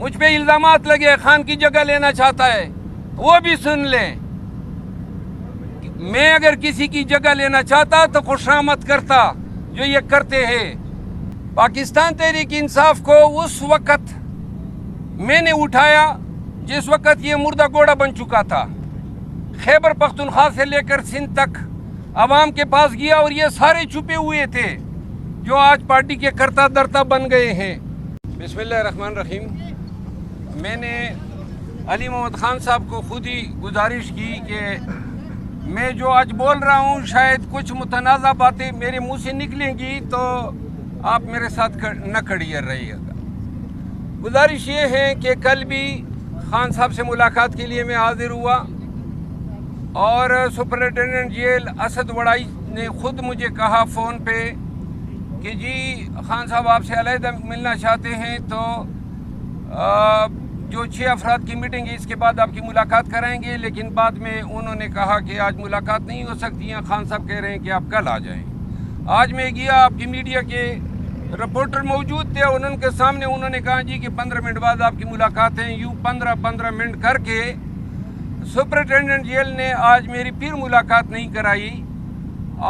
مجھ پہ الزامات لگے خان کی جگہ لینا چاہتا ہے، وہ بھی سن لیں۔ میں اگر کسی کی جگہ لینا چاہتا تو خوشامد کرتا جو یہ کرتے ہیں۔ پاکستان تحریک انصاف کو اس وقت میں نے اٹھایا جس وقت یہ مردہ گھوڑا بن چکا تھا۔ خیبر پختونخوا سے لے کر سندھ تک عوام کے پاس گیا اور یہ سارے چھپے ہوئے تھے جو آج پارٹی کے کرتا درتا بن گئے ہیں۔ بسم اللہ الرحمن الرحیم۔ میں نے علی محمد خان صاحب کو خود ہی گزارش کی کہ میں جو آج بول رہا ہوں شاید کچھ متنازع باتیں میرے منہ سے نکلیں گی تو آپ میرے ساتھ نہ کھڑی رہیے گا۔ گزارش یہ ہے کہ کل بھی خان صاحب سے ملاقات کے لیے میں حاضر ہوا اور سپرنٹینڈنٹ جیل اسد وڑائی نے خود مجھے کہا فون پہ کہ جی خان صاحب آپ سے علیحدہ ملنا چاہتے ہیں تو جو 6 افراد کی میٹنگ ہے اس کے بعد آپ کی ملاقات کرائیں گے، لیکن بعد میں انہوں نے کہا کہ آج ملاقات نہیں ہو سکتی ہیں، خان صاحب کہہ رہے ہیں کہ آپ کل آ جائیں۔ آج میں گیا، آپ کی میڈیا کے رپورٹر موجود تھے، ان کے سامنے انہوں نے کہا جی کہ 15 منٹ بعد آپ کی ملاقات ہے۔ یوں 15 منٹ کر کے سپرنٹینڈنٹ جیل نے آج میری پھر ملاقات نہیں کرائی،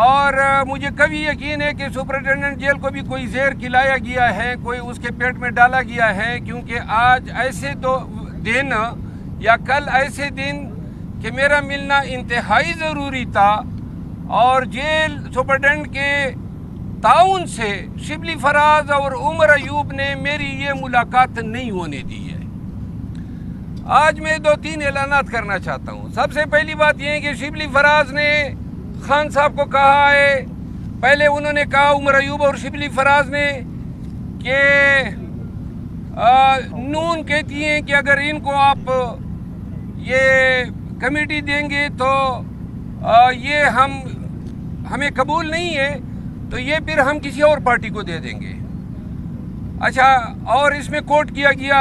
اور مجھے کبھی یقین ہے کہ سپرنٹینڈنٹ جیل کو بھی کوئی زہر کھلایا گیا ہے، کوئی اس کے پیٹ میں ڈالا گیا ہے، کیونکہ آج ایسے دن یا کل ایسے دن کہ میرا ملنا انتہائی ضروری تھا، اور جیل سپرنٹینڈنٹ کے تعاون سے شبلی فراز اور عمر ایوب نے میری یہ ملاقات نہیں ہونے دی ہے۔ آج میں 2-3 اعلانات کرنا چاہتا ہوں۔ سب سے پہلی بات یہ ہے کہ شبلی فراز نے خان صاحب کو کہا ہے، پہلے انہوں نے کہا عمر ایوب اور شبلی فراز نے کہ نون کہتی ہیں کہ اگر ان کو آپ یہ کمیٹی دیں گے تو یہ ہمیں قبول نہیں ہے، تو یہ پھر ہم کسی اور پارٹی کو دے دیں گے۔ اچھا، اور اس میں کوٹ کیا گیا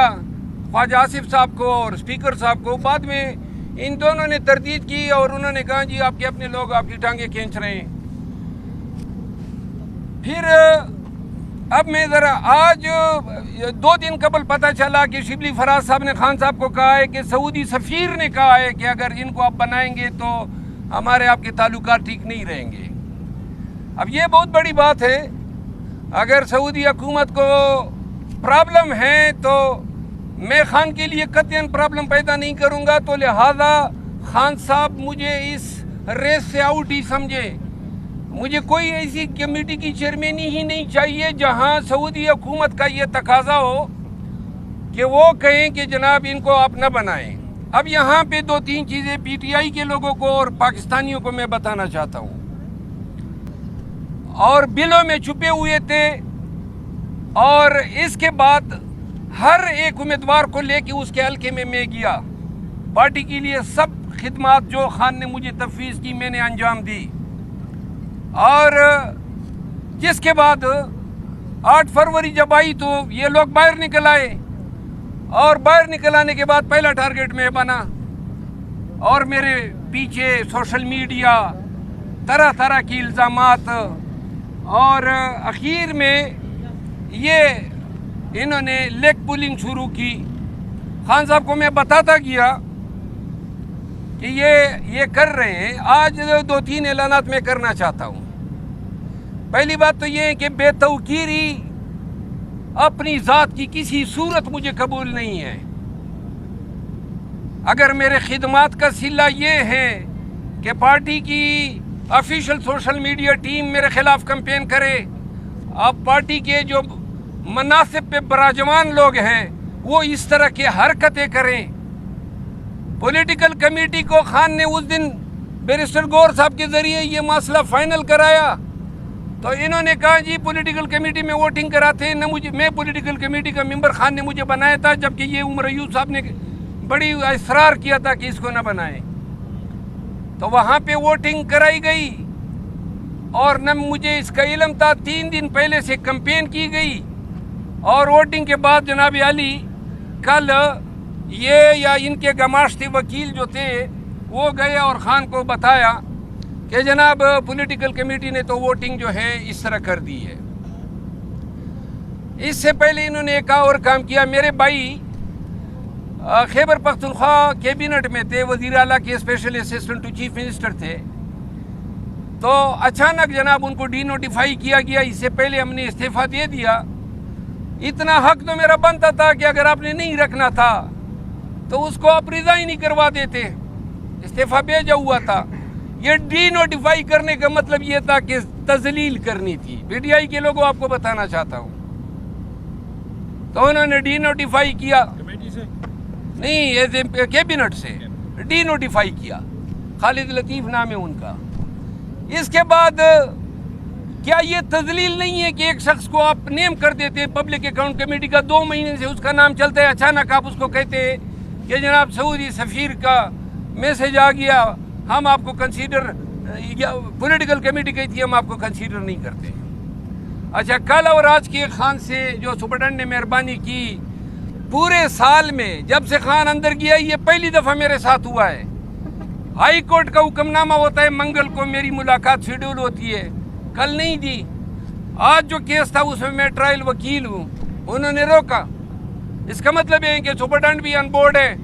خواجہ آصف صاحب کو اور اسپیکر صاحب کو۔ بعد میں ان دونوں نے تردید کی اور انہوں نے کہا جی آپ کے اپنے لوگ آپ کی ٹانگیں کھینچ رہے ہیں۔ پھر اب میں ذرا آج 2 دن قبل پتہ چلا کہ شبلی فراز صاحب نے خان صاحب کو کہا ہے کہ سعودی سفیر نے کہا ہے کہ اگر ان کو آپ بنائیں گے تو ہمارے آپ کے تعلقات ٹھیک نہیں رہیں گے۔ اب یہ بہت بڑی بات ہے، اگر سعودی حکومت کو پرابلم ہے تو میں خان کے لیے قطعاً پرابلم پیدا نہیں کروں گا، تو لہذا خان صاحب مجھے اس ریس سے آؤٹ ہی سمجھے۔ مجھے کوئی ایسی کمیٹی کی چیئرمینی ہی نہیں چاہیے جہاں سعودی حکومت کا یہ تقاضا ہو کہ وہ کہیں کہ جناب ان کو آپ نہ بنائیں۔ اب یہاں پہ 2-3 چیزیں پی ٹی آئی کے لوگوں کو اور پاکستانیوں کو میں بتانا چاہتا ہوں، اور بلوں میں چھپے ہوئے تھے، اور اس کے بعد ہر ایک امیدوار کو لے کے اس کے حلقے میں گیا۔ پارٹی کے لیے سب خدمات جو خان نے مجھے تفویض کی میں نے انجام دی، اور جس کے بعد 8 فروری جب آئی تو یہ لوگ باہر نکل آئے، اور باہر نکل آنے کے بعد پہلا ٹارگٹ میں بنا، اور میرے پیچھے سوشل میڈیا طرح طرح کی الزامات، اور اخیر میں یہ انہوں نے لیگ پولنگ شروع کی۔ خان صاحب کو میں بتاتا گیا کہ یہ کر رہے ہیں۔ آج 2-3 اعلانات میں کرنا چاہتا ہوں۔ پہلی بات تو یہ ہے کہ بے توقیری اپنی ذات کی کسی صورت مجھے قبول نہیں ہے۔ اگر میرے خدمات کا صلہ یہ ہے کہ پارٹی کی آفیشیل سوشل میڈیا ٹیم میرے خلاف کمپین کرے، اب پارٹی کے جو مناصب پہ براجمان لوگ ہیں وہ اس طرح کی حرکتیں کریں۔ پولیٹیکل کمیٹی کو خان نے اس دن بیرسٹر گور صاحب کے ذریعے یہ مسئلہ فائنل کرایا، تو انہوں نے کہا جی پولیٹیکل کمیٹی میں ووٹنگ کراتے ہیں، میں پولیٹیکل کمیٹی کا ممبر خان نے مجھے بنایا تھا، جبکہ یہ عمر ایوب صاحب نے بڑی اصرار کیا تھا کہ اس کو نہ بنائیں۔ تو وہاں پہ ووٹنگ کرائی گئی، اور نہ مجھے اس کا علم تھا، 3 دن پہلے سے کمپین کی گئی، اور ووٹنگ کے بعد جناب علی کل یہ یا ان کے گماشتے وکیل جو تھے وہ گئے اور خان کو بتایا کہ جناب پولیٹیکل کمیٹی نے تو ووٹنگ جو ہے اس طرح کر دی ہے۔ اس سے پہلے انہوں نے ایک اور کام کیا، میرے بھائی خیبر پختونخوا کیبنٹ میں تھے، وزیر اعلیٰ کے special assistant to chief minister تھے، تو اچانک جناب ان کو ڈی نوٹیفائی کیا گیا. اس سے پہلے ہم نے استعفیٰ دے دیا. اتنا حق تو میرا بنتا تھا کہ اگر آپ نے نہیں رکھنا تھا تو اس کو آپ ریزائن نہیں کروا دیتے، استعفیٰ بھیجا ہوا تھا. یہ ڈی نوٹیفائی کرنے کا مطلب یہ تھا کہ تذلیل کرنی تھی. پی ٹی آئی کے لوگوں آپ کو بتانا چاہتا ہوں. تو انہوں نے ڈی نوٹیفائی کیا، نہیں کیبنٹ سے ڈی نوٹیفائی کیا. خالد لطیف نام ہے ان کا. اس کے بعد کیا یہ تذلیل نہیں ہے کہ ایک شخص کو آپ نیم کر دیتے ہیں پبلک اکاؤنٹ کمیٹی کا، 2 مہینے سے اس کا نام چلتا ہے، اچانک آپ اس کو کہتے ہیں کہ جناب سعودی سفیر کا میسج آ گیا، ہم آپ کو کنسیڈر، پولیٹیکل کمیٹی کہتی ہے ہم آپ کو کنسیڈر نہیں کرتے. اچھا، کل اور آج کے خان سے جو سپرڈنٹ نے مہربانی کی، پورے سال میں جب سے خان اندر گیا یہ پہلی دفعہ میرے ساتھ ہوا ہے. ہائی کورٹ کا حکم نامہ ہوتا ہے، منگل کو میری ملاقات شیڈول ہوتی ہے، کل نہیں دی. آج جو کیس تھا اس میں میں ٹرائل وکیل ہوں، انہوں نے روکا. اس کا مطلب ہے کہ سپرڈنٹ بھی آن بورڈ ہے.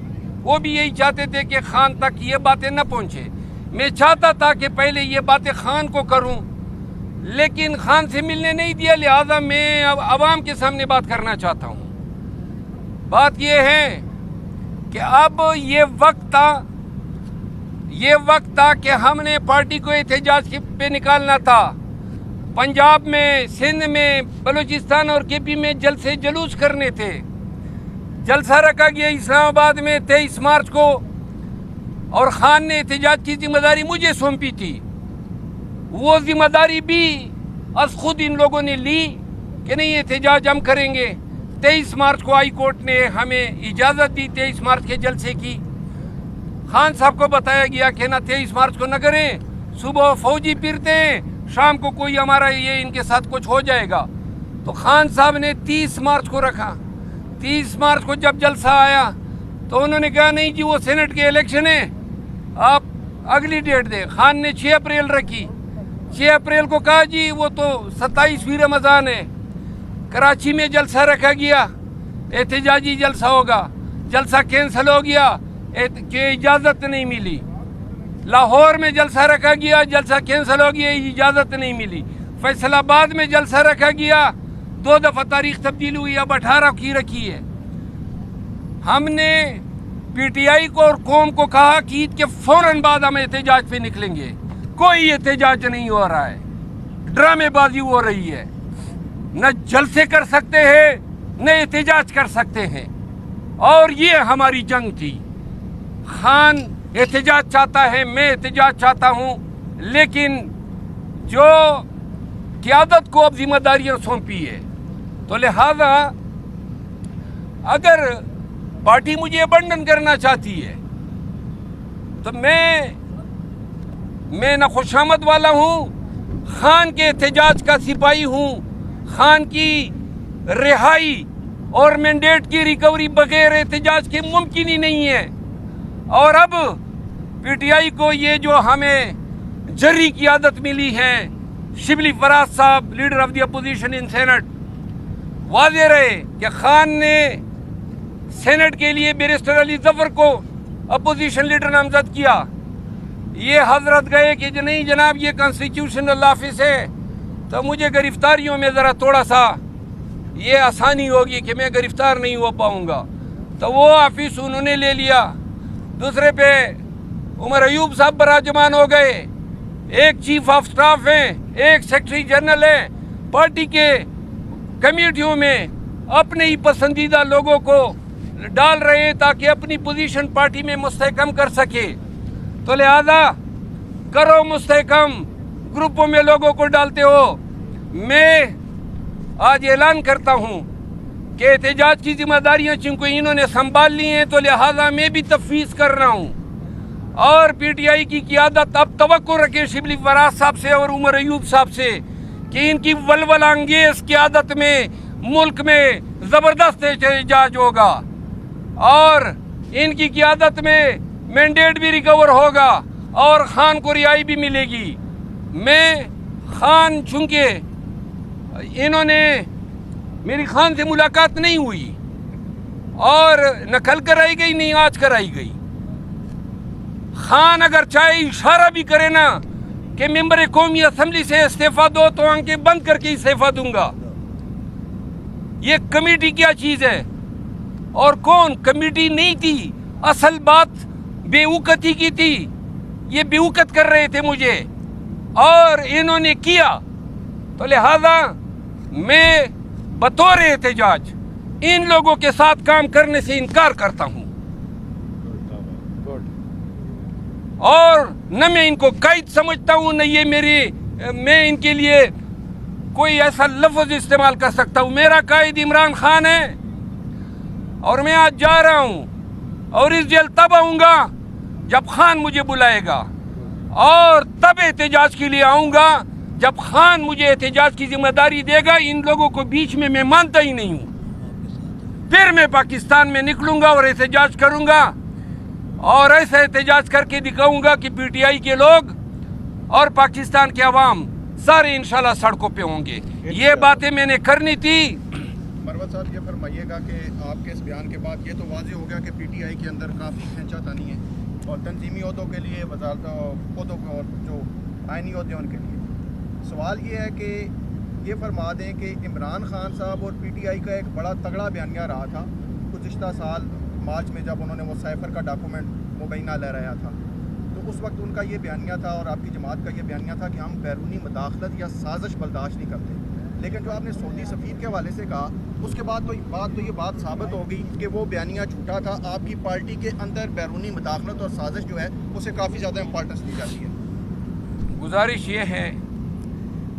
وہ بھی یہی چاہتے تھے کہ خان تک یہ باتیں نہ پہنچے. میں چاہتا تھا کہ پہلے یہ باتیں خان کو کروں، لیکن خان سے ملنے نہیں دیا، لہذا میں اب عوام کے سامنے بات کرنا چاہتا ہوں. بات یہ ہے کہ اب یہ وقت تھا کہ ہم نے پارٹی کو احتجاج پہ نکالنا تھا. پنجاب میں، سندھ میں، بلوچستان اور کے پی میں جلسے جلوس کرنے تھے. جلسہ رکھا گیا اسلام آباد میں 23 مارچ کو، اور خان نے احتجاج کی ذمہ داری مجھے سونپی تھی. وہ ذمہ داری بھی از خود ان لوگوں نے لی کہ نہیں احتجاج ہم کریں گے. 23 مارچ کو ہائی کورٹ نے ہمیں اجازت دی 23 مارچ کے جلسے کی. خان صاحب کو بتایا گیا کہ نہ 23 مارچ کو نہ کریں، صبح فوجی پھرتے ہیں، شام کو کوئی ہمارا یہ ان کے ساتھ کچھ ہو جائے گا. تو خان صاحب نے 30 مارچ کو رکھا. 30 مارچ کو جب جلسہ آیا تو انہوں نے کہا نہیں جی وہ سینٹ کے الیکشن ہیں، آپ اگلی ڈیٹ دیں. خان نے 6 اپریل رکھی. 6 اپریل کو کہا جی وہ تو 27ویں رمضان ہے. کراچی میں جلسہ رکھا گیا، احتجاجی جلسہ ہوگا، جلسہ کینسل ہو گیا کہ اجازت نہیں ملی. لاہور میں جلسہ رکھا گیا، جلسہ کینسل ہو گیا، اجازت نہیں ملی. فیصل آباد میں جلسہ رکھا گیا، 2 دفعہ تاریخ تبدیل ہوئی، اب 18 کی رکھی ہے. ہم نے پی ٹی آئی کو اور قوم کو کہا کہ عید کے فوراً بعد ہم احتجاج پہ نکلیں گے. کوئی احتجاج نہیں ہو رہا ہے، ڈرامے بازی ہو رہی ہے. نہ جلسے کر سکتے ہیں نہ احتجاج کر سکتے ہیں، اور یہ ہماری جنگ تھی. خان احتجاج چاہتا ہے، میں احتجاج چاہتا ہوں، لیکن جو قیادت کو اب ذمہ داریاں سونپی ہے، تو لہذا اگر پارٹی مجھے ابنڈن کرنا چاہتی ہے تو میں نہ خوشامد والا ہوں، خان کے احتجاج کا سپاہی ہوں. خان کی رہائی اور مینڈیٹ کی ریکوری بغیر احتجاج کے ممکن ہی نہیں ہے. اور اب پی ٹی آئی کو یہ جو ہمیں جری قیادت ملی ہے، شبلی فراز صاحب leader of the opposition in senate, واضح رہے کہ خان نے سینٹ کے لیے بیرسٹر علی ظفر کو اپوزیشن لیڈر نامزد کیا. یہ حضرت گئے کہ نہیں جناب یہ کانسٹیٹیوشنل آفس ہے، تو مجھے گرفتاریوں میں ذرا تھوڑا سا یہ آسانی ہوگی کہ میں گرفتار نہیں ہو پاؤں گا، تو وہ آفس انہوں نے لے لیا. دوسرے پہ عمر ایوب صاحب براجمان ہو گئے. ایک چیف آف سٹاف ہیں، ایک سیکرٹری جنرل ہیں، پارٹی کے کمیٹیوں میں اپنے ہی پسندیدہ لوگوں کو ڈال رہے ہیں تاکہ اپنی پوزیشن پارٹی میں مستحکم کر سکے. تو لہذا کرو مستحکم، گروپوں میں لوگوں کو ڈالتے ہو. میں آج اعلان کرتا ہوں کہ احتجاج کی ذمہ داریاں چونکہ انہوں نے سنبھال لی ہیں، تو لہٰذا میں بھی تفویض کر رہا ہوں. اور پی ٹی آئی کی قیادت اب توقع رکھے شبلی فراز صاحب سے اور عمر ایوب صاحب سے کہ ان کی ولولہ انگیز قیادت میں ملک میں زبردست احتجاج ہوگا، اور ان کی قیادت میں مینڈیٹ بھی ریکور ہوگا اور خان کو رہائی بھی ملے گی. میں خان، چونکہ انہوں نے میری خان سے ملاقات نہیں ہوئی اور نہ کل کرائی گئی نہیں آج کرائی گئی. خان اگر چاہے اشارہ بھی کرے نا کہ ممبر قومی اسمبلی سے استعفیٰ دو تو آنکھیں بند کر کے استعفیٰ دوں گا. یہ کمیٹی کیا چیز ہے؟ اور کون کمیٹی نہیں تھی، اصل بات بے وقتی کی تھی. یہ بے وقت کر رہے تھے مجھے اور انہوں نے کیا. تو لہذا میں بطور احتجاج ان لوگوں کے ساتھ کام کرنے سے انکار کرتا ہوں، اور نہ میں ان کو قائد سمجھتا ہوں، نہ یہ میں ان کے لیے کوئی ایسا لفظ استعمال کر سکتا ہوں. میرا قائد عمران خان ہے اور میں آج جا رہا ہوں اور اس جیل تب آؤں گا جب خان مجھے بلائے گا، اور تب احتجاج کے لیے آؤں گا جب خان مجھے احتجاج کی ذمہ داری دے گا. ان لوگوں کو بیچ میں مانتا ہی نہیں ہوں. پھر میں پاکستان میں نکلوں گا اور احتجاج کروں گا، اور ایسا احتجاج کر کے دکھاؤں گا کہ پی ٹی آئی کے لوگ اور پاکستان کے عوام سارے انشاءاللہ سڑکوں پہ ہوں گے. یہ باتیں میں نے کرنی تھی. مروت صاحب یہ فرمائیے گا کہ آپ کے اس بیان کے بعد یہ تو واضح ہو گیا کہ پی ٹی آئی کے اندر کافی کھینچا تانی ہے، اور تنظیمی عہدوں کے لیے وزارت عہدوں اور جو آئینی عہدے ان کے لیے. سوال یہ ہے کہ یہ فرما دیں کہ عمران خان صاحب اور پی ٹی آئی کا ایک بڑا تگڑا بیانیہ رہا تھا گزشتہ سال مارچ میں، جب انہوں نے وہ سائفر کا ڈاکومنٹ مبینہ لہرایا تھا. تو اس وقت ان کا یہ بیانیہ تھا اور آپ کی جماعت کا یہ بیانیہ تھا کہ ہم بیرونی مداخلت یا سازش برداشت نہیں کرتے. لیکن جو آپ نے سعودی سفیر کے حوالے سے کہا، اس کے بعد تو یہ بات ثابت ہو گئی کہ وہ بیانیہ جھوٹا تھا. آپ کی پارٹی کے اندر بیرونی مداخلت اور سازش جو ہے اسے کافی زیادہ امپورٹنس دی جاتی ہے. گزارش یہ ہے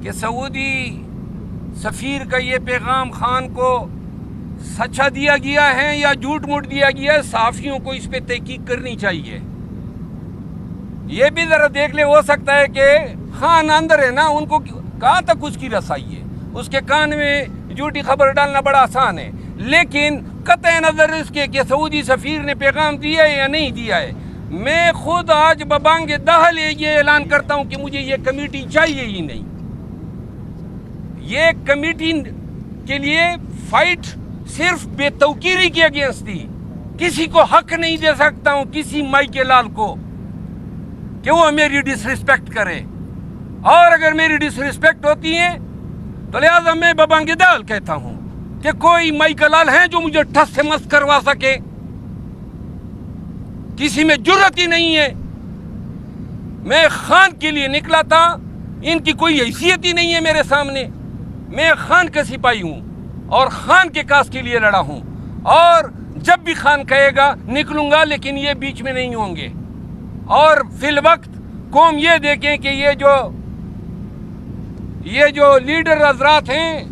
کہ سعودی سفیر کا یہ پیغام خان کو سچا دیا گیا ہے یا جھوٹ موٹ دیا گیا ہے، صحافیوں کو اس پہ تحقیق کرنی چاہیے. یہ بھی ذرا دیکھ لے، ہو سکتا ہے کہ خان اندر ہے نا، ان کو کہاں تک اس کی رسائی ہے. اس کے کان میں جھوٹی خبر ڈالنا بڑا آسان ہے، لیکن قطع نظر اس کے کہ سعودی سفیر نے پیغام دیا ہے یا نہیں دیا ہے، میں خود آج ببانگ دہل یہ اعلان کرتا ہوں کہ مجھے یہ کمیٹی چاہیے ہی نہیں. یہ کمیٹی کے لیے فائٹ صرف بے توقیری کے اگینسٹ تھی. کسی کو حق نہیں دے سکتا ہوں، کسی مائی کے لال کو، کہ وہ میری ڈس ریسپیکٹ کرے. اور اگر میری ڈس ریسپیکٹ ہوتی ہے تو لہٰذا میں ببانگ دہل کہتا ہوں کہ کوئی مائی کا لال ہے جو مجھے ٹھس سے مست کروا سکے. کسی میں جرت ہی نہیں ہے. میں خان کے لیے نکلا تھا، ان کی کوئی حیثیت ہی نہیں ہے میرے سامنے. میں خان کا سپاہی ہوں اور خان کے کاس کے لیے لڑا ہوں، اور جب بھی خان کہے گا نکلوں گا، لیکن یہ بیچ میں نہیں ہوں گے. اور فی الوقت قوم یہ دیکھیں کہ یہ جو لیڈر حضرات ہیں،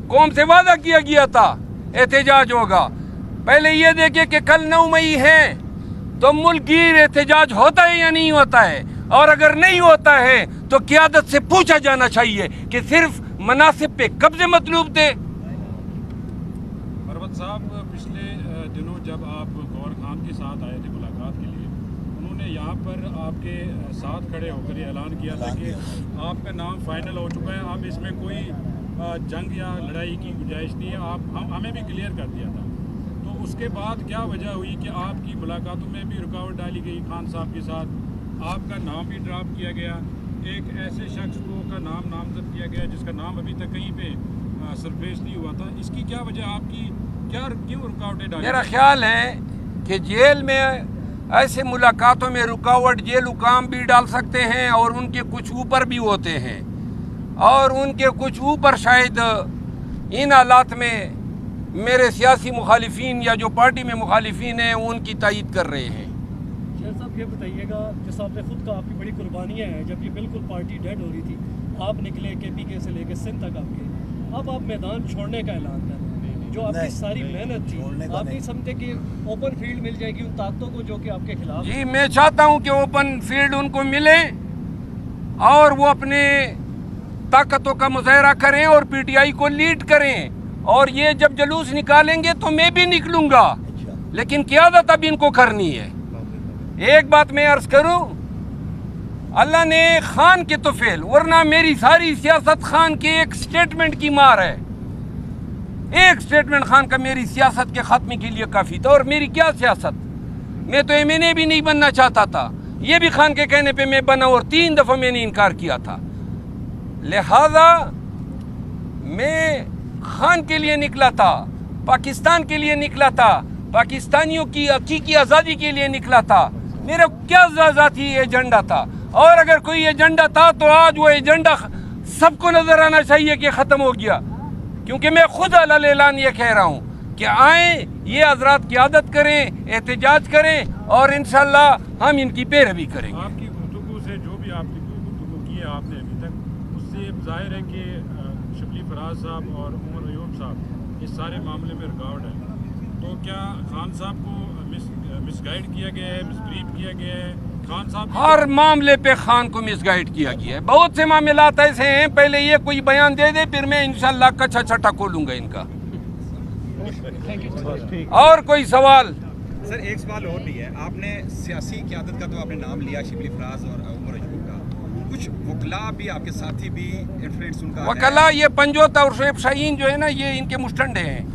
قوم سے وعدہ کیا گیا تھا احتجاج ہوگا. پہلے یہ دیکھیں کہ کل 9 مئی ہے تو ملک گیر احتجاج ہوتا ہے یا نہیں ہوتا ہے، اور اگر نہیں ہوتا ہے تو قیادت سے پوچھا جانا چاہیے کہ صرف مناصب پہ قبضے مطلوب تھے. مروت صاحب، پچھلے دنوں جب آپ گور خان کے ساتھ آئے تھے ملاقات کے لیے، انہوں نے یہاں پر آپ کے ساتھ کھڑے ہو کر یہ اعلان کیا تھا کہ آپ کا نام فائنل ہو چکا ہے، اب اس میں کوئی جنگ یا لڑائی کی گنجائش نہیں ہے. ہمیں بھی کلیئر کر دیا تھا. تو اس کے بعد کیا وجہ ہوئی کہ آپ کی ملاقاتوں میں بھی رکاوٹ ڈالی گئی خان صاحب کے ساتھ؟ آپ کا نام بھی ڈراپ کیا گیا، ایک ایسے شخص کا نام نامزد کیا گیا جس کا نام ابھی تک کہیں پہ سرفیس نہیں ہوا تھا. اس کی کیا وجہ، آپ کی کیوں رکاوٹیں ڈالی؟ میرا خیال ہے کہ جیل میں ایسے ملاقاتوں میں رکاوٹ جیل حکام بھی ڈال سکتے ہیں، اور ان کے کچھ اوپر بھی ہوتے ہیں، اور ان کے کچھ اوپر شاید ان حالات میں میرے سیاسی مخالفین یا جو پارٹی میں مخالفین ہیں ان کی تائید کر رہے ہیں. شیر صاحب یہ بتائیے گا، جس آپ نے خود کہا آپ کی بڑی قربانیاں ہیں، جب یہ بالکل پارٹی ڈیڈ ہو رہی تھی آپ نکلے KPK سے لے کے سندھ تک آپ گئے، اب آپ میدان چھوڑنے کا اعلان کر رہے ہیں، جو آپ کی ساری محنت تھی، آپ نہیں سمجھتے کہ اوپن فیلڈ مل جائے گی ان طاقتوں کو جو کہ آپ کے خلاف؟ جی میں چاہتا ہوں کہ اوپن فیلڈ ان کو ملے اور وہ اپنے طاقتوں کا مظاہرہ کریں اور PTI کو لیڈ کریں. اور یہ جب جلوس نکالیں گے تو میں بھی نکلوں گا، لیکن قیادت اب ان کو کرنی ہے. ایک بات میں عرض کروں، اللہ نے خان کے طفیل، ورنہ میری ساری سیاست خان کے ایک سٹیٹمنٹ کی مار ہے. ایک اسٹیٹمنٹ خان کا میری سیاست کے خاتمے کے لیے کافی تھا. اور میری کیا سیاست, میں تو MNA بھی نہیں بننا چاہتا تھا, یہ بھی خان کے کہنے پہ میں بنا اور 3 دفعہ میں نے انکار کیا تھا. لہذا میں خان کے لیے نکلا تھا, پاکستان کے لیے نکلا تھا, پاکستانیوں کی حقیقی آزادی کے لیے نکلا تھا. میرا کیا ذاتی ایجنڈا تھا, اور اگر کوئی ایجنڈا تھا تو آج وہ ایجنڈا سب کو نظر آنا چاہیے کہ ختم ہو گیا. کیونکہ میں خود علیہ اعلان یہ کہہ رہا ہوں کہ آئیں, یہ حضرات قیادت کریں, احتجاج کریں, اور انشاءاللہ ہم ان کی پیروی کریں گے. آپ کی گفتگو سے جو بھی آپ کی گفتگو کی ہے آپ نے ابھی تک, اس سے ظاہر ہے کہ شبلی فراز صاحب اور عمر ایوب صاحب اس سارے معاملے میں رکاوٹ ہے. تو کیا خان صاحب کو مس گائیڈ کیا گیا ہے, مس بریف کیا گیا ہے؟ خان صاحب ہر معاملے پہ خان کو مس گائیڈ کیا گیا ہے. بہت سے معاملات ایسے ہیں, پہلے یہ کوئی بیان دے دے, پھر میں انشاءاللہ کچھا چھٹا کھولوں گا ان کا. اور کوئی سوال؟ سر ایک سوال اور بھی ہے, آپ نے سیاسی قیادت کا تو آپ نے نام لیا, شبلی فراز اور عمر ایوب کا, کچھ وکلاء بھی آپ کے ساتھی بھی انفلوئنس ان کا وکلاء یہ پنجوتا اور شعیب شاہین جو ہے نا, یہ ان کے مستنڈے ہیں.